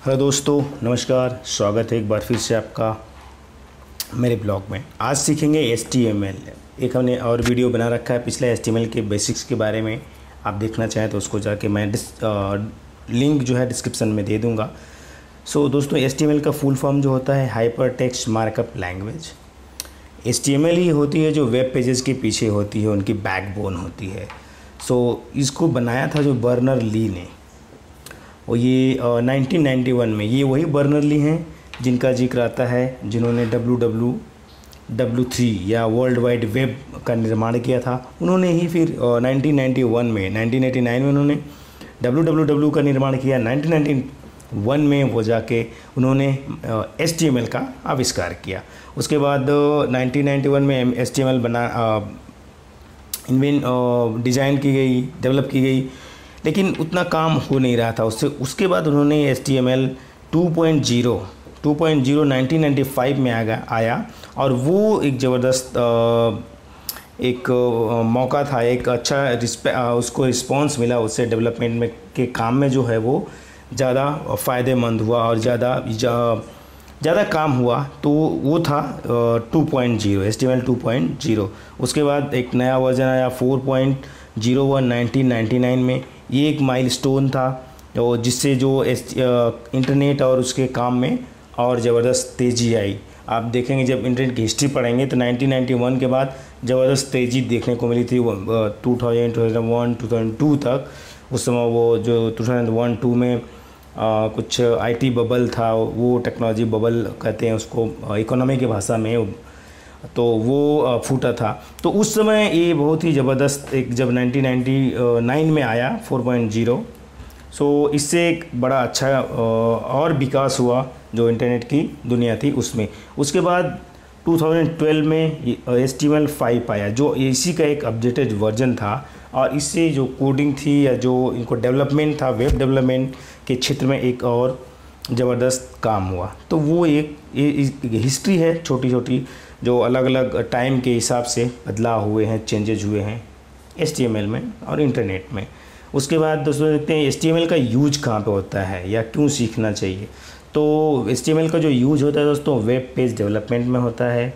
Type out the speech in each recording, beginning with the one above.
Hello दोस्तों, नमस्कार। स्वागत है एक बार फिर से आपका मेरे ब्लॉग में। आज सीखेंगे HTML। एक हमने और वीडियो बना रखा है पिछले HTML के बेसिक्स के बारे में। आप देखना चाहें तो उसको जाके मैं लिंक जो है डिस्क्रिप्शन में दे दूंगा। सो दोस्तों, HTML का फुल फॉर्म जो होता है hyper text markup language. HTML ही होती है जो वेब पेजेस के पीछे होती है, उनकी बैकबोन होती है। सो इसको बनाया था जो बर्नर ली ने, और ये 1991 में। ये वही बर्नर ली हैं जिनका जिक्र आता है जिन्होंने WWW3 या वर्ल्ड वाइड वेब का निर्माण किया था। उन्होंने ही फिर 1989 में उन्होंने WWW का निर्माण किया। 1991 में वो जाके उन्होंने HTML का आविष्कार किया। उसके बाद 1991 में HTML डिज़ाइन की गई, डेवलप की गई, लेकिन उतना काम हो नहीं रहा था उसके बाद उन्होंने HTML 2.0 1995 में आया और वो एक ज़बरदस्त एक मौका था, एक अच्छा उसको रिस्पांस मिला। उससे डेवलपमेंट में के काम में जो है वो ज़्यादा फ़ायदेमंद हुआ और ज़्यादा काम हुआ। तो वो था 2.0 HTML 2.0। उसके बाद एक नया वर्जन आया 4.01 1999 में। ये एक माइलस्टोन था और जिससे जो इंटरनेट और उसके काम में और ज़बरदस्त तेज़ी आई। आप देखेंगे जब इंटरनेट की हिस्ट्री पढ़ेंगे तो 1991 के बाद ज़बरदस्त तेज़ी देखने को मिली थी 2001 2002 तक। उस समय वो जो 2001-2 में कुछ IT बबल था, वो टेक्नोलॉजी बबल कहते हैं उसको इकोनॉमी की भाषा में, तो वो फूटा था। तो उस समय ये बहुत ही ज़बरदस्त एक जब 1999 में आया 4.0, सो इससे एक बड़ा अच्छा और विकास हुआ जो इंटरनेट की दुनिया थी उसमें। उसके बाद 2012 में HTML 5 आया जो इसी का एक अपडेटेड वर्जन था, और इससे जो कोडिंग थी या जो इनको डेवलपमेंट था वेब डेवलपमेंट के क्षेत्र में एक और ज़बरदस्त काम हुआ। तो वो एक हिस्ट्री है छोटी छोटी जो अलग अलग टाइम के हिसाब से बदलाव हुए हैं, चेंजेज हुए हैं HTML में और इंटरनेट में। उसके बाद दोस्तों देखते हैं HTML का यूज कहाँ पे होता है या क्यों सीखना चाहिए। तो HTML का जो यूज होता है दोस्तों वेब पेज डेवलपमेंट में होता है।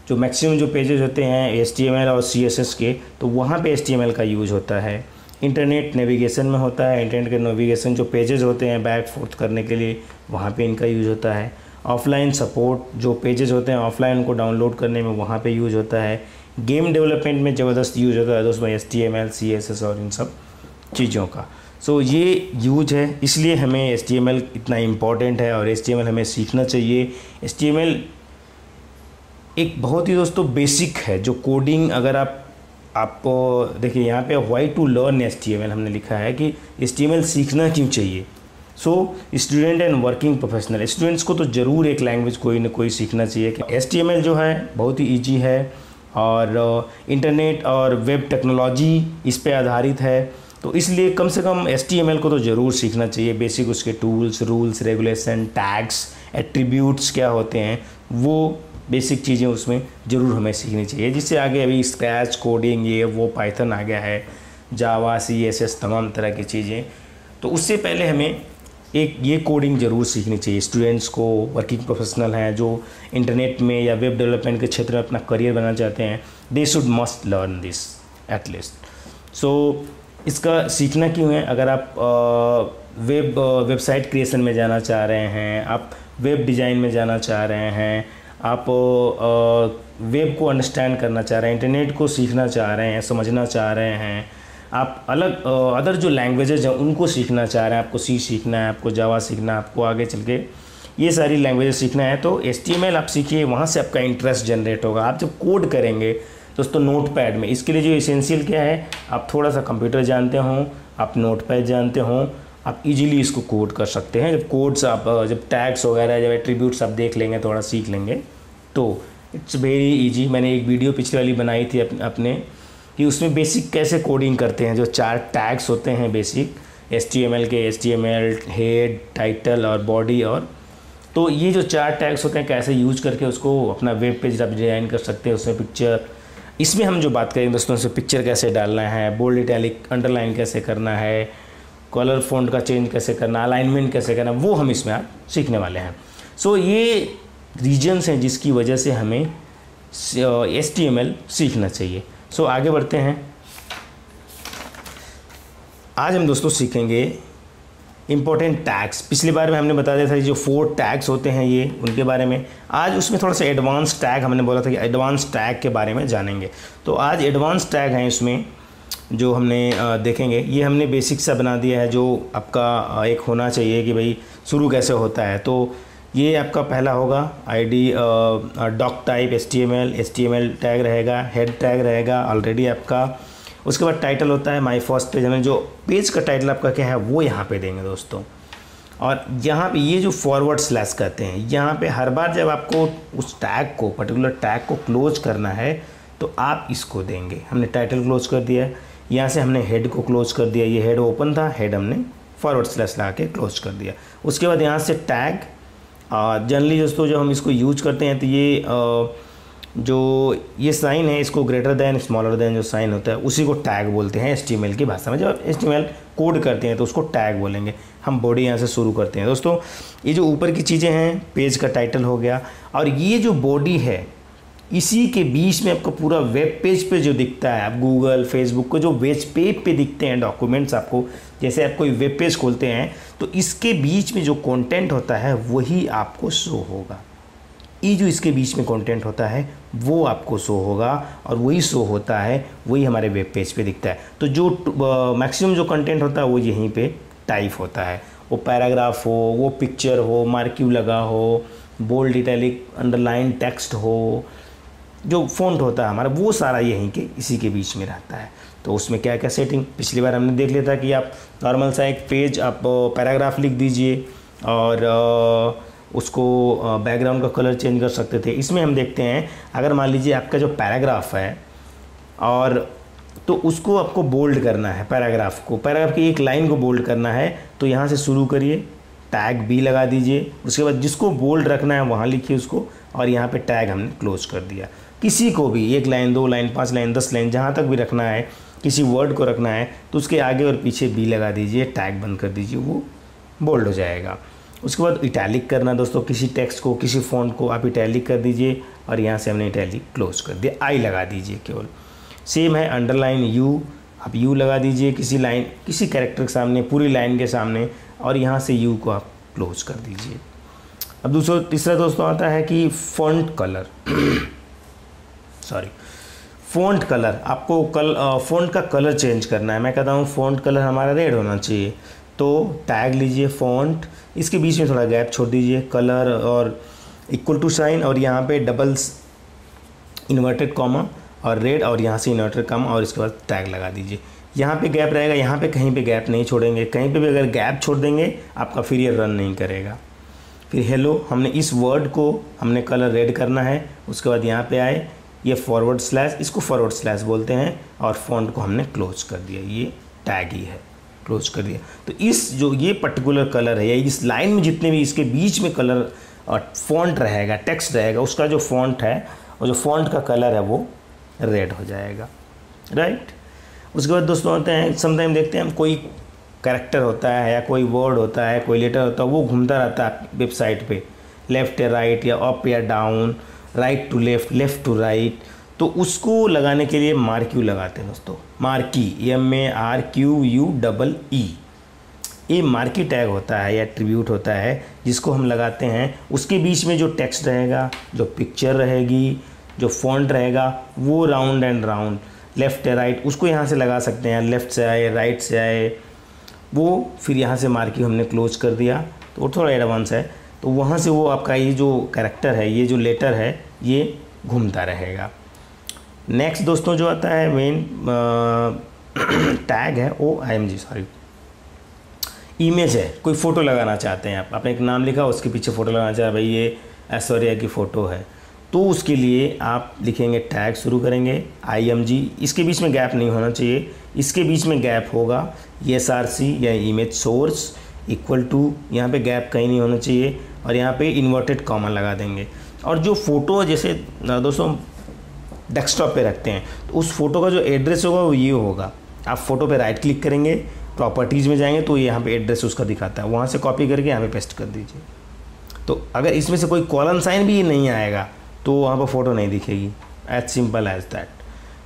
जो मैक्सिमम जो पेजेस होते हैं HTML और CSS के, तो वहाँ पे HTML का यूज होता है। इंटरनेट नेविगेशन में होता है। इंटरनेट के नेविगेशन जो पेजेस होते हैं बैक फोर्थ करने के लिए, वहाँ पे इनका यूज होता है। ऑफलाइन सपोर्ट जो पेजेस होते हैं ऑफलाइन उनको डाउनलोड करने में वहाँ पे यूज होता है। गेम डेवलपमेंट में ज़बरदस्त यूज होता है दोस्तों HTML CSS और इन सब चीज़ों का। सो ये यूज है, इसलिए हमें HTML इतना इम्पॉर्टेंट है और HTML हमें सीखना चाहिए। HTML एक बहुत ही दोस्तों बेसिक है जो कोडिंग, अगर आपको देखिए यहाँ पे वाई टू लर्न HTML हमने लिखा है कि HTML सीखना क्यों चाहिए। So student and working professional, students को तो ज़रूर एक लैंग्वेज कोई ना कोई सीखना चाहिए कि HTML जो है बहुत ही ईजी है और इंटरनेट और वेब टेक्नोलॉजी इस पे आधारित है। तो इसलिए कम से कम HTML को तो ज़रूर सीखना चाहिए। बेसिक उसके tools, rules, regulation, tags, attributes क्या होते हैं, वो बेसिक चीज़ें उसमें ज़रूर हमें सीखनी चाहिए, जिससे आगे अभी स्क्रैच कोडिंग ये वो पाइथन आ गया है, जावा CSS तमाम तरह की चीज़ें। तो उससे पहले हमें एक ये कोडिंग ज़रूर सीखनी चाहिए। स्टूडेंट्स को, वर्किंग प्रोफेशनल हैं जो इंटरनेट में या वेब डेवलपमेंट के क्षेत्र में अपना करियर बनाना चाहते हैं, they should must learn this at least. So इसका सीखना क्यों है? अगर आप वेबसाइट क्रिएशन में जाना चाह रहे हैं, आप वेब डिज़ाइन में जाना चाह रहे हैं, आप वेब को अंडरस्टैंड करना चाह रहे हैं, इंटरनेट को सीखना चाह रहे हैं, समझना चाह रहे हैं, आप अलग अदर जो लैंग्वेजेज हैं उनको सीखना चाह रहे हैं, आपको C सीखना है, आपको जावा सीखना है, आपको आगे चल के ये सारी लैंग्वेजेस सीखना है, तो HTML आप सीखिए। वहाँ से आपका इंटरेस्ट जनरेट होगा। आप जब कोड करेंगे दोस्तों नोटपैड में, इसके लिए जो एसेंशियल क्या है, आप थोड़ा सा कंप्यूटर जानते हों, आप नोटपैड जानते हों, आप इजीली इसको कोड कर सकते हैं। जब कोड्स आप जब टैग्स वगैरह जब एट्रीब्यूट्स आप देख लेंगे, थोड़ा सीख लेंगे, तो इट्स वेरी इजी। मैंने एक वीडियो पिछली वाली बनाई थी अपने कि उसमें बेसिक कैसे कोडिंग करते हैं। जो 4 टैग्स होते हैं बेसिक HTML के, HTML हेड, टाइटल और बॉडी, और तो ये जो 4 टैग्स होते हैं कैसे यूज करके उसको अपना वेब पेज आप डिज़ाइन कर सकते हैं। उसमें पिक्चर, इसमें हम जो बात करेंगे दोस्तों से पिक्चर कैसे डालना है, बोल्ड इटैलिक अंडरलाइन कैसे करना है, कलर फ़ॉन्ट का चेंज कैसे करना, अलाइनमेंट कैसे करना, वो हम इसमें आज सीखने वाले हैं। सो ये रीजन्स हैं जिसकी वजह से हमें HTML सीखना चाहिए। सो आगे बढ़ते हैं। आज हम दोस्तों सीखेंगे इम्पोर्टेंट टैग्स। पिछली बार में हमने बता दिया था जो 4 टैग्स होते हैं ये, उनके बारे में। आज उसमें थोड़ा सा एडवांस टैग, हमने बोला था कि एडवांस टैग के बारे में जानेंगे। तो आज एडवांस टैग हैं इसमें जो हमने देखेंगे। ये हमने बेसिक सा बना दिया है जो आपका एक होना चाहिए कि भाई शुरू कैसे होता है। तो ये आपका पहला होगा ID doc type HTML tag रहेगा, हेड टैग रहेगा ऑलरेडी आपका। उसके बाद टाइटल होता है माय फर्स्ट पेज, हमें जो पेज का टाइटल आपका क्या है वो यहाँ पे देंगे दोस्तों। और यहाँ पे ये जो फॉरवर्ड स्लैश कहते हैं, यहाँ पे हर बार जब आपको उस टैग को, पर्टिकुलर टैग को क्लोज करना है तो आप इसको देंगे। हमने टाइटल क्लोज कर दिया, यहाँ से हमने हेड को क्लोज कर दिया, ये हेड ओपन था, हेड हमने फॉरवर्ड स्लैश लगा के क्लोज कर दिया। उसके बाद यहाँ से टैग, जनरली दोस्तों जब हम इसको यूज करते हैं तो ये जो ये साइन है इसको ग्रेटर दैन स्मॉलर दैन जो साइन होता है उसी को टैग बोलते हैं HTML की भाषा में। जब HTML कोड करते हैं तो उसको टैग बोलेंगे। हम बॉडी यहाँ से शुरू करते हैं दोस्तों। ये जो ऊपर की चीज़ें हैं, पेज का टाइटल हो गया, और ये जो बॉडी है इसी के बीच में आपको पूरा वेब पेज पे जो दिखता है, आप गूगल फेसबुक को जो वेब पेज पे दिखते हैं डॉक्यूमेंट्स आपको, जैसे आप कोई वेब पेज खोलते हैं तो इसके बीच में जो कंटेंट होता है वही आपको शो होगा। ये जो इसके बीच में कंटेंट होता है वो आपको शो होगा, और वही शो होता है वही हमारे वेब पेज पे दिखता है। तो जो मैक्सिमम जो कंटेंट होता है वो यहीं पे टाइप होता है, वो पैराग्राफ हो, वो पिक्चर हो, मार्क्यू लगा हो, बोल्ड इटैलिक अंडरलाइन टेक्स्ट हो, जो फ़ॉन्ट होता है हमारा वो सारा यहीं के इसी के बीच में रहता है। तो उसमें क्या क्या सेटिंग पिछली बार हमने देख लिया था कि आप नॉर्मल सा एक पेज आप पैराग्राफ लिख दीजिए और उसको बैकग्राउंड का कलर चेंज कर सकते थे। इसमें हम देखते हैं अगर मान लीजिए आपका जो पैराग्राफ है और तो उसको आपको बोल्ड करना है, पैराग्राफ की एक लाइन को बोल्ड करना है तो यहाँ से शुरू करिए, टैग B लगा दीजिए, उसके बाद जिसको बोल्ड रखना है वहाँ लिखिए उसको, और यहाँ पे टैग हमने क्लोज कर दिया। किसी को भी 1 लाइन 2 लाइन 5 लाइन 10 लाइन जहाँ तक भी रखना है, किसी वर्ड को रखना है तो उसके आगे और पीछे B लगा दीजिए, टैग बंद कर दीजिए, वो बोल्ड हो जाएगा। उसके बाद इटैलिक करना दोस्तों, किसी टेक्स्ट को, किसी फ़ॉन्ट को आप इटैलिक कर दीजिए, और यहाँ से हमने इटैलिक क्लोज कर दिया, I लगा दीजिए केवल। सेम है अंडरलाइन U, आप U लगा दीजिए किसी लाइन, किसी कैरेक्टर के सामने, पूरी लाइन के सामने, और यहाँ से U को आप क्लोज कर दीजिए। अब तीसरा दोस्तों आता है कि फ़ॉन्ट कलर फ़ॉन्ट कलर, आपको फ़ॉन्ट का कलर चेंज करना है। मैं कहता हूँ फ़ॉन्ट कलर हमारा रेड होना चाहिए, तो टैग लीजिए फ़ॉन्ट, इसके बीच में थोड़ा गैप छोड़ दीजिए, कलर और इक्वल टू साइन, और यहाँ पे डबल्स इन्वर्टेड कॉमा और रेड, और यहाँ से इन्वर्टेड कॉमा, और इसके बाद टैग लगा दीजिए। यहाँ पे गैप रहेगा, यहाँ पे कहीं पे गैप नहीं छोड़ेंगे, कहीं पे भी अगर गैप छोड़ देंगे आपका फिर ये रन नहीं करेगा। फिर हेलो, हमने इस वर्ड को हमने कलर रेड करना है, उसके बाद यहाँ पे आए, ये फॉरवर्ड स्लैश, इसको फॉरवर्ड स्लैश बोलते हैं, और फॉन्ट को हमने क्लोज कर दिया, ये टैग ही है, क्लोज कर दिया। तो इस जो ये पर्टिकुलर कलर है, या इस लाइन में जितने भी इसके बीच में कलर और फॉन्ट रहेगा, टेक्स्ट रहेगा, उसका जो फॉन्ट है और जो फॉन्ट का कलर है वो रेड हो जाएगा, राइट। उसके बाद दोस्तों आते हैं, समटाइम देखते हैं हम कोई कैरेक्टर होता है या कोई वर्ड होता है, कोई लेटर होता है, वो घूमता रहता है वेबसाइट पे, लेफ़्ट या राइट या अप या down, right to left, left to right, तो उसको लगाने के लिए मार्क्यू लगाते हैं दोस्तों, मार्की, MARQUE। ये मार्की टैग होता है या एट्रीब्यूट होता है जिसको हम लगाते हैं। उसके बीच में जो टेक्स्ट रहेगा, जो पिक्चर रहेगी, जो फॉन्ट रहेगा, वो राउंड एंड राउंड, लेफ़्ट या राइट, उसको यहाँ से लगा सकते हैं, लेफ़्ट से आए, राइट से आए, वो फिर यहाँ से मार्की हमने क्लोज कर दिया, तो वो थोड़ा एडवांस है। तो वहाँ से वो आपका ये जो कैरेक्टर है, ये जो लेटर है, ये घूमता रहेगा। नेक्स्ट दोस्तों जो आता है मेन टैग है OIMG, इमेज है, कोई फ़ोटो लगाना चाहते हैं आप, आपने एक नाम लिखा, उसके पीछे फ़ोटो लगाना चाहे, भाई ये ऐश्वर्या की फ़ोटो है, तो उसके लिए आप लिखेंगे टैग, शुरू करेंगे IMG, इसके बीच में गैप नहीं होना चाहिए, इसके बीच में गैप होगा SRC या इमेज सोर्स इक्वल टू, यहाँ पे गैप कहीं नहीं होना चाहिए, और यहाँ पे इन्वर्टेड कॉमा लगा देंगे। और जो फ़ोटो जैसे दोस्तों डेस्कटॉप पे रखते हैं, तो उस फोटो का जो एड्रेस होगा वो ये होगा, आप फ़ोटो पे राइट क्लिक करेंगे प्रॉपर्टीज़ में जाएंगे तो यहाँ पे एड्रेस उसका दिखाता है, वहाँ से कॉपी करके यहाँ पे पेस्ट कर दीजिए। तो अगर इसमें से कोई कॉलन साइन भी नहीं आएगा तो वहाँ पर फ़ोटो नहीं दिखेगी, एज सिंपल एज दैट।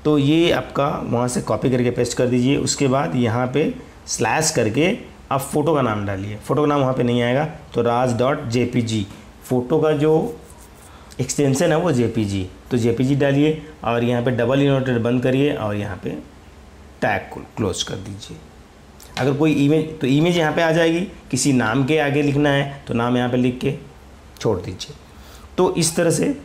तो ये आपका वहाँ से कॉपी करके पेस्ट कर दीजिए। उसके बाद यहाँ पे स्लैश करके आप फ़ोटो का नाम डालिए। फ़ोटो का नाम वहाँ पे नहीं आएगा तो raj.jpg, फ़ोटो का जो एक्सटेंशन है वो jpg, तो jpg डालिए और यहाँ पे डबल इनवर्टेड बंद करिए और यहाँ पे टैग को क्लोज कर दीजिए। अगर कोई इमेज, तो इमेज यहाँ पे आ जाएगी, किसी नाम के आगे लिखना है तो नाम यहाँ पे लिख के छोड़ दीजिए। तो इस तरह से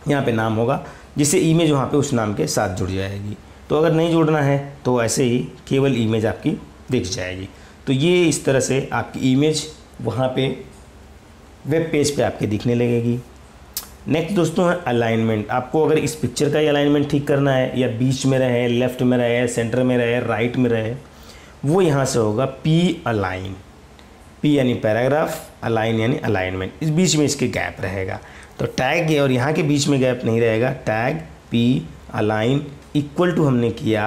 यहाँ पे नाम होगा जिससे इमेज वहाँ पे उस नाम के साथ जुड़ जाएगी। तो अगर नहीं जोड़ना है तो ऐसे ही केवल इमेज आपकी दिख जाएगी। तो ये इस तरह से आपकी इमेज वहाँ पे वेब पेज पे आपके दिखने लगेगी। नेक्स्ट दोस्तों है अलाइनमेंट। आपको अगर इस पिक्चर का ही अलाइनमेंट ठीक करना है, या बीच में रहे, लेफ़्ट में रहे, सेंटर में रहे, राइट में रहे, वो यहाँ से होगा पी अलाइन। पी यानी पैराग्राफ, अलाइन यानी अलाइनमेंट, इस बीच में इसके गैप रहेगा। तो टैग और यहाँ के बीच में गैप नहीं रहेगा। Tag P align equal to हमने किया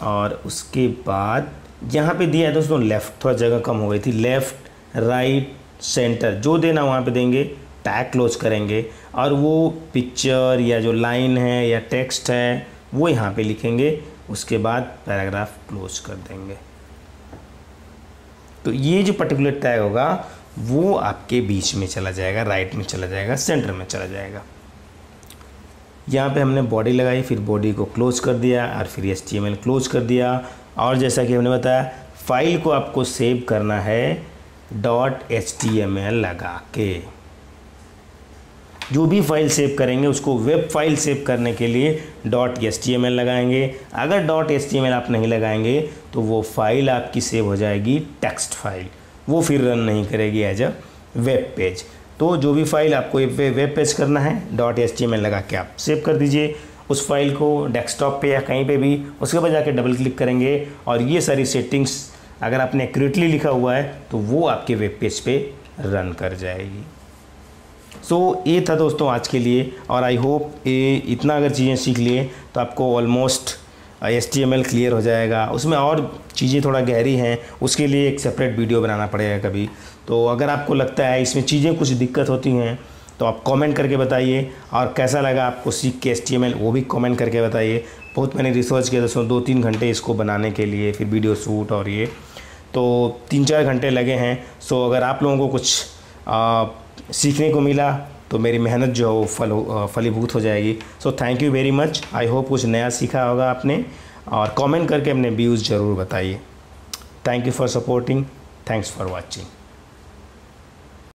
और उसके बाद यहाँ पे दिया है दोस्तों लेफ़्ट, थोड़ा जगह कम हो गई थी, लेफ़्ट राइट सेंटर जो देना वहाँ पे देंगे, टैग क्लोज करेंगे और वो पिक्चर या जो लाइन है या टेक्स्ट है वो यहाँ पे लिखेंगे। उसके बाद पैराग्राफ क्लोज कर देंगे। तो ये जो पर्टिकुलर टैग होगा वो आपके बीच में चला जाएगा, राइट में चला जाएगा, सेंटर में चला जाएगा। यहाँ पे हमने बॉडी लगाई, फिर बॉडी को क्लोज कर दिया और फिर HTML क्लोज कर दिया। और जैसा कि हमने बताया फाइल को आपको सेव करना है .html लगा के। जो भी फाइल सेव करेंगे उसको वेब फाइल सेव करने के लिए .html लगाएंगे। अगर .html आप नहीं लगाएंगे तो वो फाइल आपकी सेव हो जाएगी टेक्स्ट फाइल, वो फिर रन नहीं करेगी एज अ वेब पेज। तो जो भी फाइल आपको वेब पेज करना है .html लगा के आप सेव कर दीजिए उस फाइल को डेस्कटॉप पे या कहीं पे भी। उसके बाद जाके डबल क्लिक करेंगे और ये सारी सेटिंग्स अगर आपने एक्यूरेटली लिखा हुआ है तो वो आपके वेब पेज पे रन कर जाएगी। सो ये था दोस्तों आज के लिए, और आई होप ये इतना अगर चीज़ें सीख लिए तो आपको ऑलमोस्ट HTML क्लियर हो जाएगा। उसमें और चीज़ें थोड़ा गहरी हैं, उसके लिए एक सेपरेट वीडियो बनाना पड़ेगा कभी। तो अगर आपको लगता है इसमें चीज़ें कुछ दिक्कत होती हैं तो आप कमेंट करके बताइए, और कैसा लगा आपको सीख के HTML वो भी कमेंट करके बताइए। बहुत मैंने रिसर्च किया दोस्तों, 2-3 घंटे इसको बनाने के लिए, फिर वीडियो शूट और ये तो 3-4 घंटे लगे हैं। सो अगर आप लोगों को कुछ सीखने को मिला तो मेरी मेहनत जो है वो फलीभूत हो जाएगी। So thank you very much. I hope कुछ नया सीखा होगा आपने, और कमेंट करके अपने व्यूज़ ज़रूर बताइए। Thank you for supporting, thanks for watching.